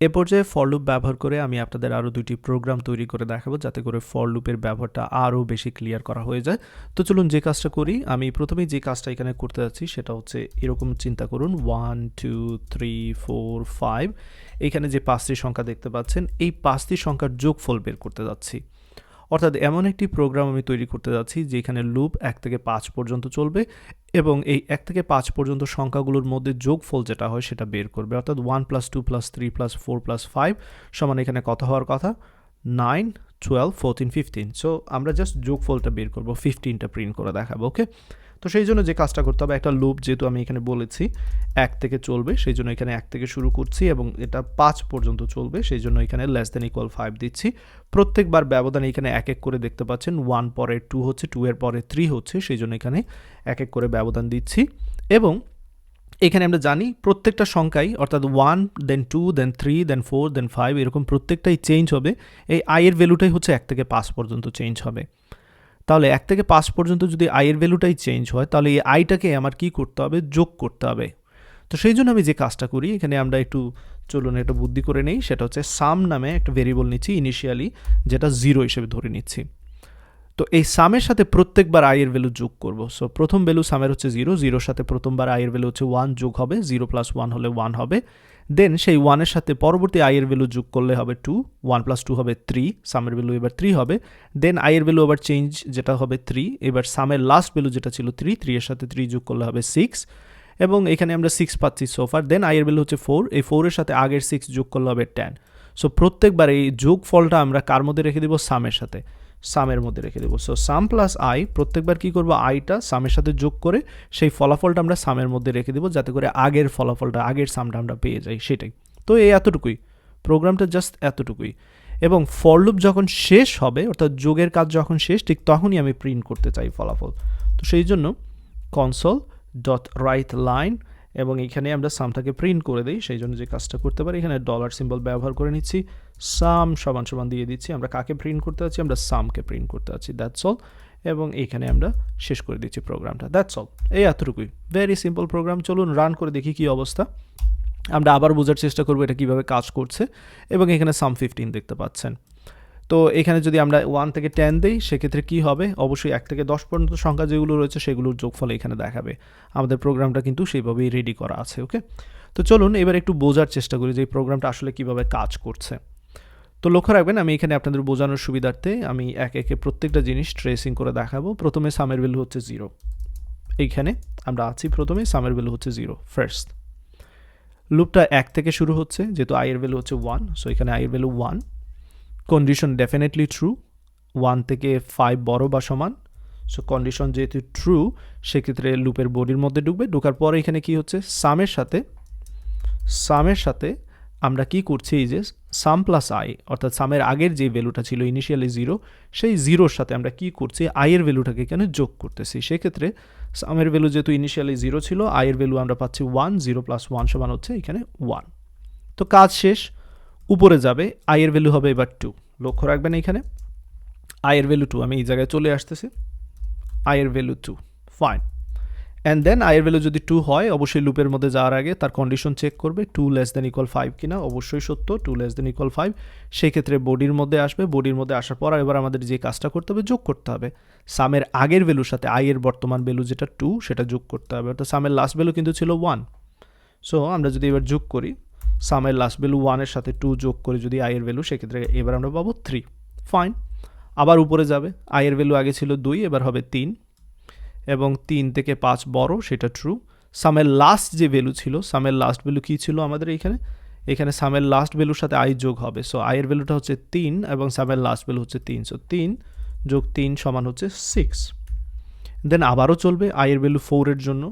এ পর্যায়ে for loop ব্যবহার করে আমি আপনাদের আরও দুটি প্রোগ্রাম তৈরি করে দেখাবো যাতে করে ফর লুপের ব্যবহারটা আরও বেশি ক্লিয়ার করা হয়ে যায়। তো চলুন যে কাজটা করি, আমি প্রথমেই যে কাজটা এখানে করতে যাচ্ছি সেটা হচ্ছে এরকম চিন্তা করুন 1 2 3 4 5 এখানে যে 5টি সংখ্যা দেখতে পাচ্ছেন এই 5টি সংখ্যার যোগফল বের করতে যাচ্ছি। অর্থাৎ এমন একটি প্রোগ্রাম আমি তৈরি করতে যাচ্ছি যেখানে লুপ 1 থেকে 5 পর্যন্ত চলবে এবং এই 1 থেকে 5 পর্যন্ত সংখ্যাগুলোর মধ্যে যোগফল যেটা হয় সেটা বের করবে। অর্থাৎ 1 + 2 + 3 + 4 + 5 সমান এখানে কত হওয়ার কথা 9 12 14 15। সো আমরা জাস্ট যোগফলটা বের করব, 15টা প্রিন্ট করে দেখাবো। ওকে, তো সেই জন্য যে কাজটা করতে হবে, একটা লুপ যেহেতু আমি এখানে বলেছি 1 থেকে চলবে সেই জন্য এখানে 1 থেকে শুরু করছি এবং এটা 5 পর্যন্ত চলবে সেই জন্য এখানে <= 5 দিচ্ছি। প্রত্যেকবার ব্যবধান এখানে এক এক করে দেখতে পাচ্ছেন, 1 পরে 2 হচ্ছে, 2 এর পরে 3 হচ্ছে, সেই জন্য এখানে এক এক করে ব্যবধান দিচ্ছি। এবং এখানে আমরা জানি প্রত্যেকটা সংখ্যাই অর্থাৎ 1 দেন 2 দেন 3 দেন 4 দেন 5 এরকম প্রত্যেকটাই চেঞ্জ হবে। এই আই এর ভ্যালুটাই হচ্ছে 1 থেকে 5 পর্যন্ত চেঞ্জ হবে। তাহলে 1 থেকে 5 পর্যন্ত যদি আই এর ভ্যালুটাই চেঞ্জ হয় তাহলে এই আইটাকে আমার কি করতে হবে, যোগ করতে হবে। তো সেই জন্য আমি যে কাজটা করি এখানে আমরা একটু চলুন একটা বুদ্ধি করে নেই, সেটা হচ্ছে সাম নামে একটা ভেরিয়েবল নিচ্ছি ইনিশিয়ালি, যেটা 0 হিসেবে ধরে নিচ্ছি। তো এই সামের সাথে প্রত্যেকবার আই এর ভ্যালু যোগ করব। সো প্রথম ভ্যালু সামের হচ্ছে 0, 0 সাথে প্রথমবার আই এর ভ্যালু হচ্ছে 1 যোগ হবে, 0 + 1 হলে 1 হবে। দেন সেই 1 এর সাথে পরবর্তী আই এর ভ্যালু যোগ করলে হবে 2, 1 + 2 হবে 3, সামের ভ্যালু এবার 3 হবে। দেন আই এর ভ্যালু আবার চেঞ্জ, যেটা হবে 3, এবার সামের লাস্ট ভ্যালু যেটা ছিল 3, 3 এর সাথে 3 যোগ করলে হবে 6 এবং এখানে আমরা 6 পাচ্ছি সোফার। দেন আই এর ভ্যালু হচ্ছে 4, এই 4 এর সাথে আগের 6 যোগ করলে হবে 10। সো প্রত্যেকবার এই যোগ ফলটা আমরা কার মধ্যে রেখে দেব, সামের সাথে, সামের মধ্যে রেখে দেবো। সো সাম প্লাস আই, প্রত্যেকবার কি করবো, আইটা সামের সাথে যোগ করে সেই ফলাফলটা আমরা সামের মধ্যে রেখে দেবো যাতে করে আগের ফলাফলটা, আগের সামটা আমরা পেয়ে যাই, সেটাই। তো এই এতটুকুই প্রোগ্রামটা, জাস্ট এতটুকুই। এবং ফর লুপ যখন শেষ হবে অর্থাৎ যোগের কাজ যখন শেষ, ঠিক তখনই আমি প্রিন্ট করতে চাই ফলাফল। তো সেই জন্য console.writeLine এবং এখানে আমরা সামটাকে প্রিন্ট করে দিই, সেই জন্য যে কাজটা করতে পারি এখানে ডলার সিম্বল ব্যবহার করে নিচ্ছি, সাম সমান সমান দিয়ে দিচ্ছি। আমরা কাকে প্রিন্ট করতে যাচ্ছি, আমরা সামকে প্রিন্ট করতে যাচ্ছি, দ্যাটস অল। এবং এইখানে আমরা শেষ করে দিচ্ছি প্রোগ্রামটা, দ্যাটস অল। এই এতটুকুই, ভেরি সিম্পল প্রোগ্রাম। চলুন রান করে দেখি কি অবস্থা। আমরা আবার বোঝার চেষ্টা করবো এটা কিভাবে কাজ করছে। এবং এখানে সাম 15 দেখতে পাচ্ছেন। তো এখানে যদি আমরা 1 থেকে 10 দিই সেক্ষেত্রে কি হবে, অবশ্যই 1 থেকে 10 পর্যন্ত সংখ্যা যেগুলো রয়েছে সেগুলোর যোগফল এখানে দেখাবে। আমাদের প্রোগ্রামটা কিন্তু সেইভাবেই রেডি করা আছে। ওকে, তো চলুন এবার একটু বোঝার চেষ্টা করি যে এই প্রোগ্রামটা আসলে কিভাবে কাজ করছে। তো লক্ষ্য রাখবেন আমি এখানে আপনাদের বোঝানোর সুবিধার্থে আমি একে একে প্রত্যেকটা জিনিস ট্রেসিং করে দেখাবো। প্রথমে সামের ভ্যালু হচ্ছে 0, এইখানে আমরা আছি, প্রথমে সামের ভ্যালু হচ্ছে 0 ফার্স্ট। লুপটা 1 থেকে শুরু হচ্ছে, যেহেতু আই এর ভ্যালু হচ্ছে 1, সো এখানে আই এর ভ্যালু 1। কন্ডিশন ডেফিনেটলি ট্রু, 1 থেকে 5 বড় বা সমান। সো কন্ডিশন যেহেতু ট্রু সেক্ষেত্রে লুপের বডির মধ্যে ঢুকবে। ঢোকার পরে এখানে কি হচ্ছে, সামের সাথে আমরা কি করছি, এই যে সাম প্লাস আই অর্থাৎ সামের আগের যে ভ্যালুটা ছিল ইনিশিয়ালি 0, সেই 0-র সাথে আমরা কি করছি, আই এর ভ্যালুটাকে এখানে যোগ করতেছি। সেক্ষেত্রে সামের ভ্যালু যেহেতু ইনিশিয়ালি 0 ছিল, আই এর ভ্যালু আমরা পাচ্ছি 1, 0 + 1 সমান হচ্ছে এখানে 1। তো কাজ শেষ, উপরে যাবে, আই এর ভ্যালু হবে এবার 2। লক্ষ্য রাখবেন এখানে আই এর ভ্যালু 2, আমি এই জায়গায় চলে আসতেছি, আই এর value 2, fine. And then I এর ভ্যালু যদি 2 হয় অবশ্যই লুপের মধ্যে যাওয়ার আগে তার কন্ডিশন চেক করবে 2 <= 5 কিনা, অবশ্যই সত্য 2 <= 5। সেই ক্ষেত্রে বডির মধ্যে আসবে, বডির মধ্যে আসার পর এবার আমাদের যে কাজটা করতে হবে, যোগ করতে হবে সামের আগের ভ্যালুর সাথে আই এর বর্তমান ভ্যালু যেটা 2 সেটা যোগ করতে হবে। অর্থাৎ সামের লাস্ট ভ্যালু কিন্তু ছিল 1। সো আমরা যদি এবার যোগ করি সামের লাস্ট ভ্যালু 1 এর সাথে 2 যোগ করে যদি আই এর ভ্যালু, সেক্ষেত্রে এবার আমরা পাবো 3, ফাইন। আবার উপরে যাবে, আই এর ভ্যালু আগে ছিল 2, এবার হবে 3 এবং 3 থেকে 5 বড়, সেটা ট্রু। সামের লাস্ট যে ভ্যালু ছিল, সামের লাস্ট ভ্যালু কী ছিল আমাদের এখানে সামের লাস্ট ভ্যালুর সাথে আই যোগ হবে। সো আই এর ভ্যালুটা হচ্ছে 3 এবং সামের লাস্ট ভ্যালু হচ্ছে 3, সো 3 যোগ 3 সমান হচ্ছে 6। দেন আবারও চলবে, আই এর ভ্যালু 4 এর জন্য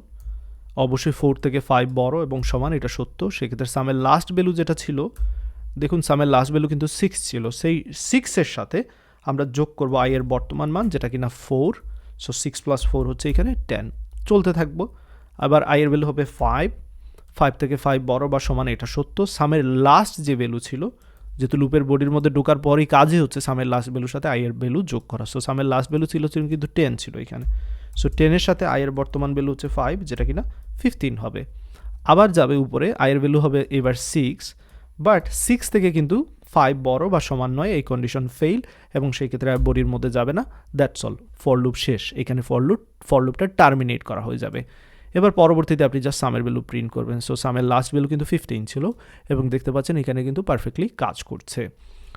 অবশ্যই 4 থেকে 5 বড় এবং সমান, এটা সত্য। সেক্ষেত্রে সামের লাস্ট ভ্যালু যেটা ছিল, দেখুন সামের লাস্ট ভ্যালু কিন্তু 6 ছিল, সেই 6-এর সাথে আমরা যোগ করব আই এর বর্তমান মান যেটা কিনা 4। সো 6 + 4 হচ্ছে এখানে 10, চলতে থাকবো। আবার আই এর ভ্যালু হবে 5 থেকে 5 বড় বা সমান, এটা সত্য। সামের লাস্ট যে ভ্যালু ছিল, যেহেতু লুপের বডির মধ্যে ঢোকার পরই কাজই হচ্ছে সামের লাস্ট ভ্যালুর সাথে আই এর ভ্যালু যোগ করা। সো সামের লাস্ট ভ্যালু ছিল কিন্তু 10 ছিল এখানে। সো 10-এর সাথে আই এর বর্তমান ভ্যালু হচ্ছে 5, যেটা কিনা 15 হবে। আবার যাবে উপরে, আই এর ভ্যালু হবে এবার 6, বাট 6 থেকে কিন্তু 5 বড় বা সমান নয়, এই কন্ডিশন ফেইল এবং সেই ক্ষেত্রে আর বডির মধ্যে যাবে না। দ্যাটস অল, ফর লুপ শেষ। এখানে ফর লুপটা টার্মিনেট করা হয়ে যাবে। এবার পরবর্তীতে আপনি জাস্ট সামের ভ্যালু প্রিন্ট করবেন। সো সামের লাস্ট ভ্যালু কিন্তু 15 ছিল এবং দেখতে পাচ্ছেন এখানে কিন্তু পারফেক্টলি কাজ করছে।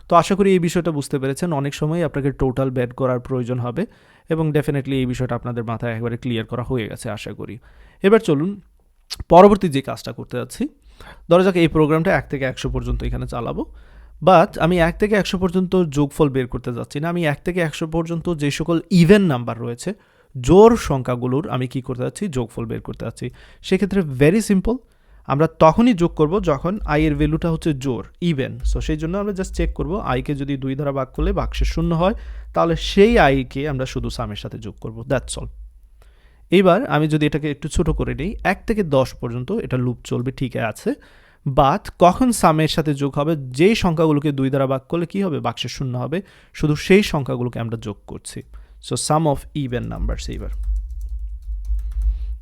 তো আশা করি এই বিষয়টা বুঝতে পেরেছেন। অনেক সময় আপনাকে টোটাল বের করার প্রয়োজন হবে এবং ডেফিনেটলি এই বিষয়টা আপনাদের মাথায় একবারে ক্লিয়ার করা হয়ে গেছে আশা করি। এবার চলুন পরবর্তী যে কাজটা করতে যাচ্ছি। ধরা যাক এই প্রোগ্রামটা 1 থেকে 100 পর্যন্ত এখানে চালাবো, বাট আমি 1 থেকে 100 পর্যন্ত যোগফল বের করতে যাচ্ছি না। আমি 1 থেকে 100 পর্যন্ত যে সকল ইভেন নাম্বার রয়েছে, জোড় সংখ্যাগুলোর আমি কি করতে যাচ্ছি, যোগফল বের করতে যাচ্ছি। সেক্ষেত্রে ভেরি সিম্পল, আমরা তখনই যোগ করব যখন আই এর ভ্যালুটা হচ্ছে জোড়, ইভেন। সো সেই জন্য আমরা জাস্ট চেক করব আইকে যদি 2 দ্বারা ভাগ করলে বাক্সে 0 হয়, তাহলে সেই আইকে আমরা শুধু সামের সাথে যোগ করব। That's all. এইবার আমি যদি এটাকে একটু ছোট করে নিই, 1 থেকে 10 পর্যন্ত এটা লুপ চলবে, ঠিক আছে। বাট কখন সামের সাথে যোগ হবে, যেই সংখ্যাগুলোকে 2 দ্বারা ভাগ করলে কি হবে, বাক্সে 0 হবে, শুধু সেই সংখ্যাগুলোকে আমরা যোগ করছি। So some of even numbers. এইবার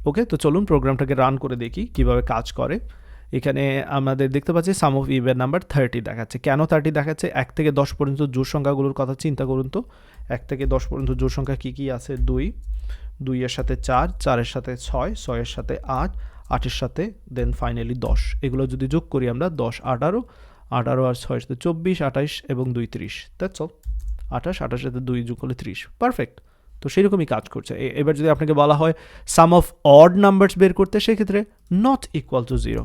ওকে, তো চলুন প্রোগ্রামটাকে রান করে দেখি কিভাবে কাজ করে। এখানে আমাদের দেখতে পাচ্ছি সাম অফ ইভেন নাম্বার 30 দেখাচ্ছে। কেন 30 দেখাচ্ছে? 1 থেকে 10 পর্যন্ত জোড় সংখ্যাগুলোর কথা চিন্তা করুন তো। 1 থেকে 10 পর্যন্ত জোড় সংখ্যা কী কী আছে? 2 এর সাথে 4, 4 এর সাথে 6, 6 এর সাথে 8, 8 এর সাথে দেন ফাইনালি 10। এগুলো যদি যোগ করি আমরা 10, 18, 18 আর 6 এর সাথে 24, 28 এবং 2 30। That's all. 28, 28 এর সাথে 2 যোগ করলে 30। পারফেক্ট। তো সেরকমই কাজ করছে। এবার যদি আপনাকে বলা হয় সাম অফ অড নাম্বারস বের করতে, সেক্ষেত্রে নট ইকুয়াল টু 0।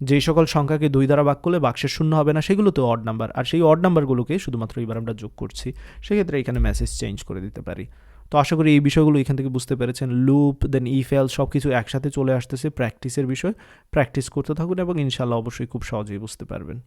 যেই সকল সংখ্যাকে 2 দ্বারা ভাগ করলে বাক্সের 0 হবে না, সেগুলো তো অড নাম্বার, আর সেই অড নাম্বারগুলোকে শুধুমাত্র এবার আমরা যোগ করছি। সেক্ষেত্রে এখানে মেসেজ চেঞ্জ করে দিতে পারি। তো আশা করি এই বিষয়গুলো এখান থেকে বুঝতে পেরেছেন। লুপ দেন ইফ এলস সব কিছু একসাথে চলে আসতেছে, প্র্যাকটিসের বিষয়। প্র্যাকটিস করতে থাকুন এবং ইনশাল্লাহ অবশ্যই খুব সহজেই বুঝতে পারবেন।